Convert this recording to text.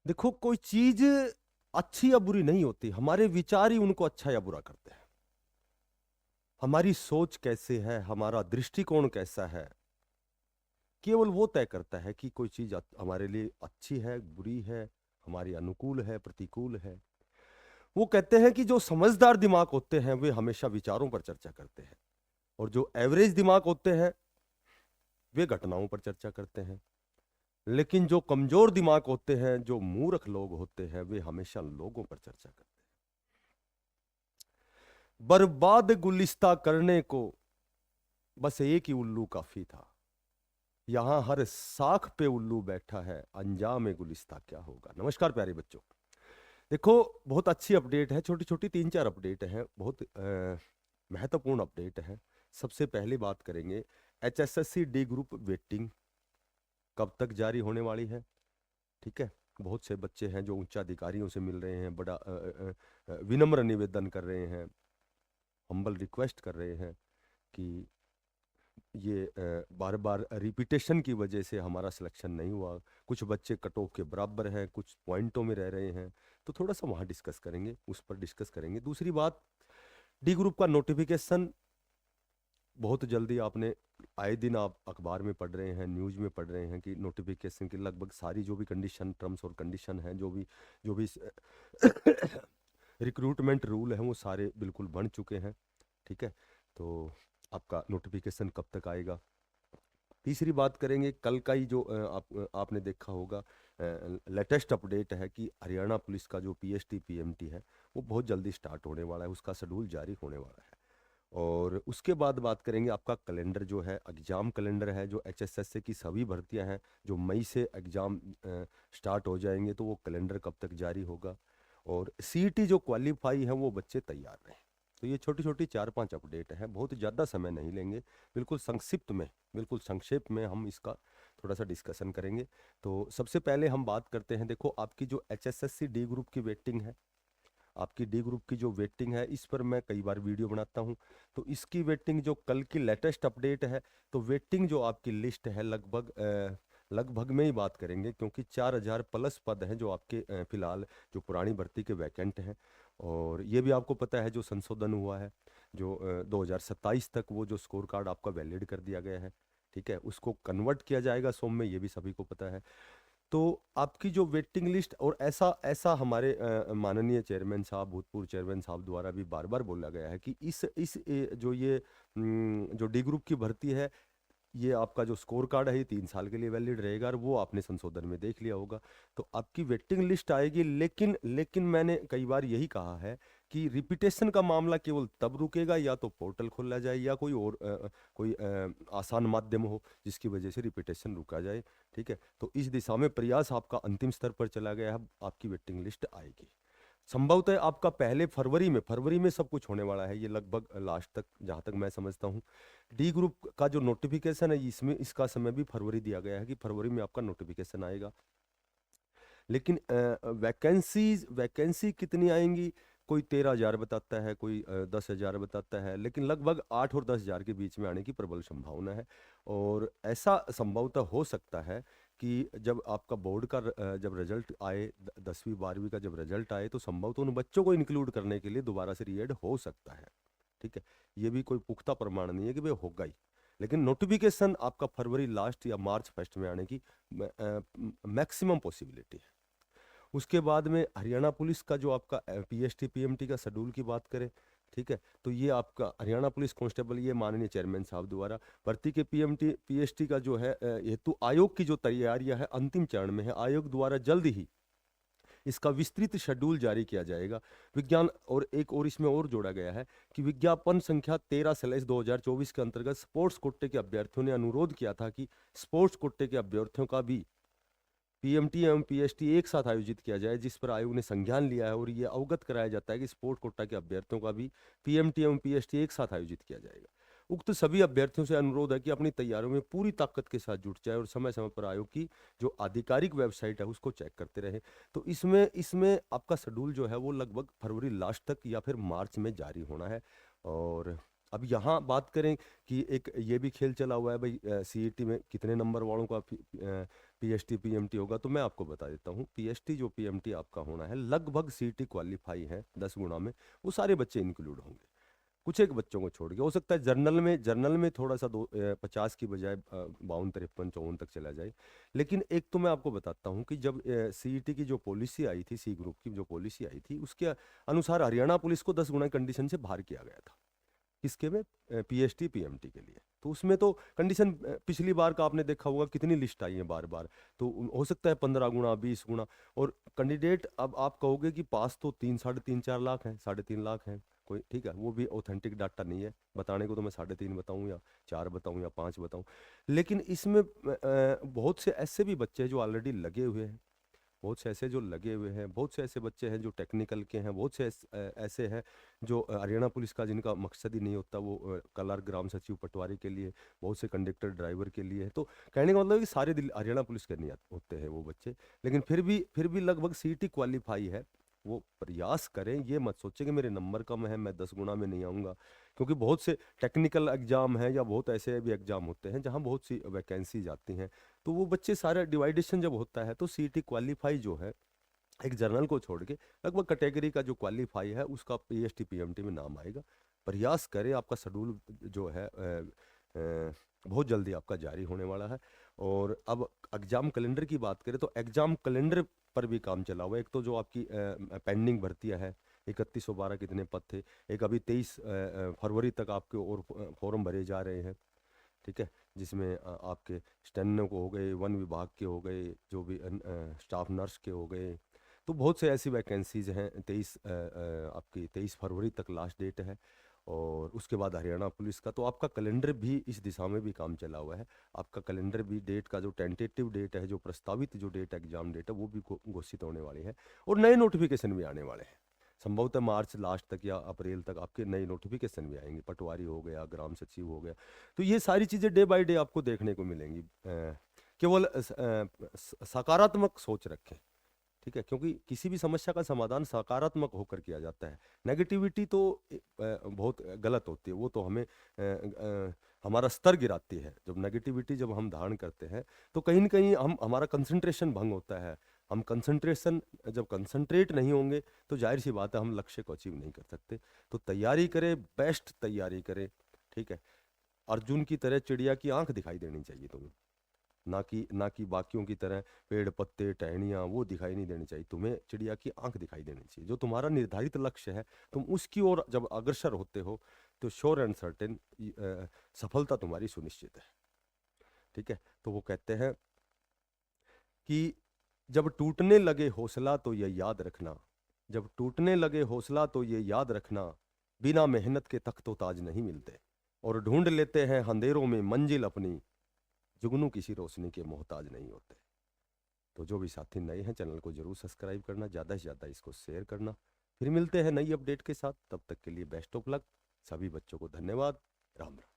देखो, कोई चीज अच्छी या बुरी नहीं होती, हमारे विचार ही उनको अच्छा या बुरा करते हैं। हमारी सोच कैसे है, हमारा दृष्टिकोण कैसा है, केवल वो तय करता है कि कोई चीज हमारे लिए अच्छी है, बुरी है, हमारी अनुकूल है, प्रतिकूल है। वो कहते हैं कि जो समझदार दिमाग होते हैं वे हमेशा विचारों पर चर्चा करते हैं, और जो एवरेज दिमाग होते हैं वे घटनाओं पर चर्चा करते हैं। लेकिन जो कमजोर दिमाग होते हैं, जो मूर्ख लोग होते हैं, वे हमेशा लोगों पर चर्चा करते हैं। बर्बाद गुलिस्ता करने को बस एक ही उल्लू काफी था। यहां हर साख पे उल्लू बैठा है, अंजाम गुलिस्ता क्या होगा। नमस्कार प्यारे बच्चों। देखो, बहुत अच्छी अपडेट है, छोटी छोटी 3-4 अपडेट हैं, बहुत महत्वपूर्ण अपडेट है। सबसे पहले बात करेंगे HSSC डी ग्रुप वेटिंग कब तक जारी होने वाली है। ठीक है, बहुत से बच्चे हैं जो उच्च अधिकारियों से मिल रहे हैं, बड़ा विनम्र निवेदन कर रहे हैं, हम्बल रिक्वेस्ट कर रहे हैं कि ये बार बार रिपीटेशन की वजह से हमारा सिलेक्शन नहीं हुआ। कुछ बच्चे कट ऑफ के बराबर हैं, कुछ पॉइंटों में रह रहे हैं, तो थोड़ा सा वहाँ डिस्कस करेंगे, उस पर डिस्कस करेंगे। दूसरी बात, डी ग्रुप का नोटिफिकेशन बहुत जल्दी, आपने आए दिन आप अखबार में पढ़ रहे हैं, न्यूज़ में पढ़ रहे हैं कि नोटिफिकेशन की लगभग सारी जो भी कंडीशन, टर्म्स और कंडीशन हैं, जो भी रिक्रूटमेंट रूल है, वो सारे बिल्कुल बन चुके हैं। ठीक है, तो आपका नोटिफिकेशन कब तक आएगा। तीसरी बात करेंगे, कल का ही जो आपने देखा होगा, लेटेस्ट अपडेट है कि हरियाणा पुलिस का जो PST PMT है वो बहुत जल्दी स्टार्ट होने वाला है, उसका शेड्यूल जारी होने वाला है। और उसके बाद बात करेंगे आपका कैलेंडर जो है, एग्जाम कैलेंडर है, जो HSSC की सभी भर्तियां हैं, जो मई से एग्जाम स्टार्ट हो जाएंगे, तो वो कैलेंडर कब तक जारी होगा। और CET जो क्वालिफाई है वो बच्चे तैयार रहें। तो ये छोटी छोटी 4-5 अपडेट है, बहुत ज़्यादा समय नहीं लेंगे, बिल्कुल संक्षिप्त में, बिल्कुल संक्षेप में हम इसका थोड़ा सा डिस्कशन करेंगे। तो सबसे पहले हम बात करते हैं, देखो आपकी जो HSSC डी ग्रुप की वेटिंग है, आपकी डी ग्रुप की जो वेटिंग है, इस पर मैं कई बार वीडियो बनाता हूं। तो इसकी वेटिंग जो कल की लेटेस्ट अपडेट है, तो वेटिंग जो आपकी लिस्ट है, लगभग में ही बात करेंगे, क्योंकि 4,000 प्लस पद हैं जो आपके फिलहाल जो पुरानी भर्ती के वैकेंट हैं। और ये भी आपको पता है जो संशोधन हुआ है, जो 2027 तक वो जो स्कोर कार्ड आपका वैलिड कर दिया गया है, ठीक है, उसको कन्वर्ट किया जाएगा सोम में, ये भी सभी को पता है। तो आपकी जो वेटिंग लिस्ट, और ऐसा ऐसा हमारे माननीय चेयरमैन साहब, भूतपूर्व चेयरमैन साहब द्वारा भी बार बार बोला गया है कि जो ये जो डी ग्रुप की भर्ती है, ये आपका जो स्कोर कार्ड है ये 3 साल के लिए वैलिड रहेगा, और वो आपने संशोधन में देख लिया होगा। तो आपकी वेटिंग लिस्ट आएगी, लेकिन लेकिन मैंने कई बार यही कहा है कि रिपीटेशन का मामला केवल तब रुकेगा या तो पोर्टल खोला जाए, या कोई आसान माध्यम हो जिसकी वजह से रिपीटेशन रुका जाए। ठीक है, तो इस दिशा में प्रयास आपका अंतिम स्तर पर चला गया है, आपकी वेटिंग लिस्ट आएगी। संभवतः आपका पहले फरवरी में सब कुछ होने वाला है, ये लगभग लास्ट तक, जहाँ तक मैं समझता हूँ। डी ग्रुप का जो नोटिफिकेशन है, इसमें इसका समय भी फरवरी दिया गया है कि फरवरी में आपका नोटिफिकेशन आएगा। लेकिन वैकेंसी कितनी आएंगी, कोई 13,000 बताता है, कोई 10,000 बताता है, लेकिन लगभग 8 और 10,000 के बीच में आने की प्रबल संभावना है। और ऐसा संभवतः हो सकता है कि जब आपका बोर्ड का जब रिजल्ट आए, 10वीं 12वीं का जब रिजल्ट आए, तो संभवतः उन बच्चों को इंक्लूड करने के लिए दोबारा से रीएड हो सकता है। ठीक है, ये भी कोई पुख्ता प्रमाण नहीं है कि भाई होगा ही, लेकिन नोटिफिकेशन आपका फरवरी लास्ट या मार्च फर्स्ट में आने की मैक्सिमम पॉसिबिलिटी है। उसके बाद में हरियाणा पुलिस का जो आपका PST PMT का शेड्यूल की बात करें, ठीक है, तो ये आपका हरियाणा पुलिस कांस्टेबल, ये माननीय चेयरमैन साहब द्वारा भर्ती के PMT PST का जो है हेतु आयोग की जो तैयारियां है अंतिम चरण में है, आयोग द्वारा जल्द ही इसका विस्तृत शेड्यूल जारी किया जाएगा। विज्ञान, और एक और इसमें और जोड़ा गया है कि विज्ञापन संख्या 13/2024 के अंतर्गत स्पोर्ट्स कोटे के अभ्यर्थियों ने अनुरोध किया था कि स्पोर्ट्स कोटे के अभ्यर्थियों का भी PMT एवं PST एक साथ आयोजित किया जाए, जिस पर आयोग ने संज्ञान लिया है, और ये अवगत कराया जाता है कि स्पोर्ट्स कोटा के अभ्यर्थियों का भी PMT एवं PST एक साथ आयोजित किया जाएगा। उक्त सभी अभ्यर्थियों से अनुरोध है कि अपनी तैयारियों में पूरी ताकत के साथ जुट जाए, और समय समय पर आयोग की जो आधिकारिक वेबसाइट है उसको चेक करते रहे। तो इसमें इसमें आपका शेड्यूल जो है वो लगभग फरवरी लास्ट तक या फिर मार्च में जारी होना है। और अब यहाँ बात करें कि एक ये भी खेल चला हुआ है भाई, सीईटी में कितने नंबर वालों का पीएसटी पीएमटी होगा, तो मैं आपको बता देता हूँ। पीएसटी जो पीएमटी आपका होना है, लगभग सीईटी क्वालिफाई है 10 गुना में, वो सारे बच्चे इंक्लूड होंगे। कुछ एक बच्चों को छोड़ के हो सकता है जर्नल में थोड़ा सा 50 की बजाय 52 53 54 तक चला जाए। लेकिन एक तो मैं आपको बताता हूँ कि जब सीईटी की जो पॉलिसी आई थी, सी ग्रुप की जो पॉलिसी आई थी, उसके अनुसार हरियाणा पुलिस को 10 गुना कंडीशन से बाहर किया गया था। किसके में? पीएसटी पीएमटी के लिए। तो उसमें तो कंडीशन पिछली बार का आपने देखा होगा कितनी लिस्ट आई है बार बार, तो हो सकता है 15 गुना 20 गुना। और कैंडिडेट, अब आप कहोगे कि पास तो 3 साढ़े 3 4 लाख हैं, 3.5 लाख हैं कोई, ठीक है, वो भी ऑथेंटिक डाटा नहीं है बताने को, तो मैं 3.5 बताऊं या 4 बताऊं या 5 बताऊं। लेकिन इसमें बहुत से ऐसे भी बच्चे हैं जो ऑलरेडी लगे हुए हैं, बहुत से ऐसे जो लगे हुए हैं, बहुत से ऐसे बच्चे हैं जो टेक्निकल के हैं, बहुत से ऐसे हैं जो हरियाणा पुलिस का जिनका मकसद ही नहीं होता, वो क्लर्क ग्राम सचिव पटवारी के लिए, बहुत से कंडक्टर ड्राइवर के लिए है। तो कहने का मतलब है कि सारे दिल हरियाणा पुलिस के नहीं होते हैं वो बच्चे। लेकिन फिर भी लगभग सीटी क्वालिफाई है। वो प्रयास करें, ये मत सोचें कि मेरे नंबर कम है मैं 10 गुना में नहीं आऊँगा, क्योंकि बहुत से टेक्निकल एग्जाम हैं या बहुत ऐसे भी एग्जाम होते हैं जहाँ बहुत सी वैकेंसी आती हैं। तो वो बच्चे सारा डिवाइडेशन जब होता है तो सीईटी क्वालिफाई जो है, एक जर्नल को छोड़ के लगभग कैटेगरी का जो क्वालिफाई है उसका पीएसटी पीएमटी में नाम आएगा। प्रयास करें, आपका शेड्यूल जो है बहुत जल्दी आपका जारी होने वाला है। और अब एग्जाम कैलेंडर की बात करें तो एग्जाम कैलेंडर पर भी काम चला हुआ है। एक तो जो आपकी पेंडिंग भर्तियां है, 3112 कितने पद थे, एक अभी 23 फरवरी तक आपके और फॉर्म भरे जा रहे हैं, ठीक है, जिसमें आपके स्टेनो को हो गए, वन विभाग के हो गए, जो भी स्टाफ नर्स के हो गए। तो बहुत से ऐसी वैकेंसीज हैं। 23 फरवरी तक लास्ट डेट है। और उसके बाद हरियाणा पुलिस का, तो आपका कैलेंडर भी इस दिशा में भी काम चला हुआ है। आपका कैलेंडर भी, डेट का जो टेंटेटिव डेट है, जो प्रस्तावित जो डेट एग्जाम डेट है, वो भी घोषित होने वाली है। और नए नोटिफिकेशन भी आने वाले हैं। संभवतः मार्च लास्ट तक या अप्रैल तक आपके नए नोटिफिकेशन भी आएंगे, पटवारी हो गया, ग्राम सचिव हो गया। तो ये सारी चीज़ें डे बाय डे आपको देखने को मिलेंगी। केवल सकारात्मक सोच रखें, ठीक है, क्योंकि किसी भी समस्या का समाधान सकारात्मक होकर किया जाता है। नेगेटिविटी तो बहुत गलत होती है, वो तो हमें हमारा स्तर गिराती है। जब नेगेटिविटी जब हम धारण करते हैं तो कहीं ना कहीं हमारा कंसंट्रेशन भंग होता है। हम कंसंट्रेशन जब कंसंट्रेट नहीं होंगे तो जाहिर सी बात है हम लक्ष्य को अचीव नहीं कर सकते। तो तैयारी करें, बेस्ट तैयारी करें, ठीक है। अर्जुन की तरह चिड़िया की आंख दिखाई देनी चाहिए तुम्हें, ना कि बाकियों की तरह पेड़ पत्ते टहनियाँ वो दिखाई नहीं देनी चाहिए। तुम्हें चिड़िया की आंख दिखाई देनी चाहिए। जो तुम्हारा निर्धारित लक्ष्य है, तुम उसकी ओर जब अग्रसर होते हो तो श्योर एंड सर्टेन सफलता तुम्हारी सुनिश्चित है, ठीक है। तो वो कहते हैं कि जब टूटने लगे हौसला तो ये याद रखना, जब टूटने लगे हौसला तो ये याद रखना, बिना मेहनत के तख्तो ताज नहीं मिलते, और ढूंढ लेते हैं अंधेरों में मंजिल अपनी, जुगनू किसी रोशनी के मोहताज नहीं होते। तो जो भी साथी नए हैं, चैनल को जरूर सब्सक्राइब करना, ज़्यादा से ज़्यादा इसको शेयर करना। फिर मिलते हैं नई अपडेट के साथ, तब तक के लिए बेस्ट ऑफ लक। सभी बच्चों को धन्यवाद। राम राम।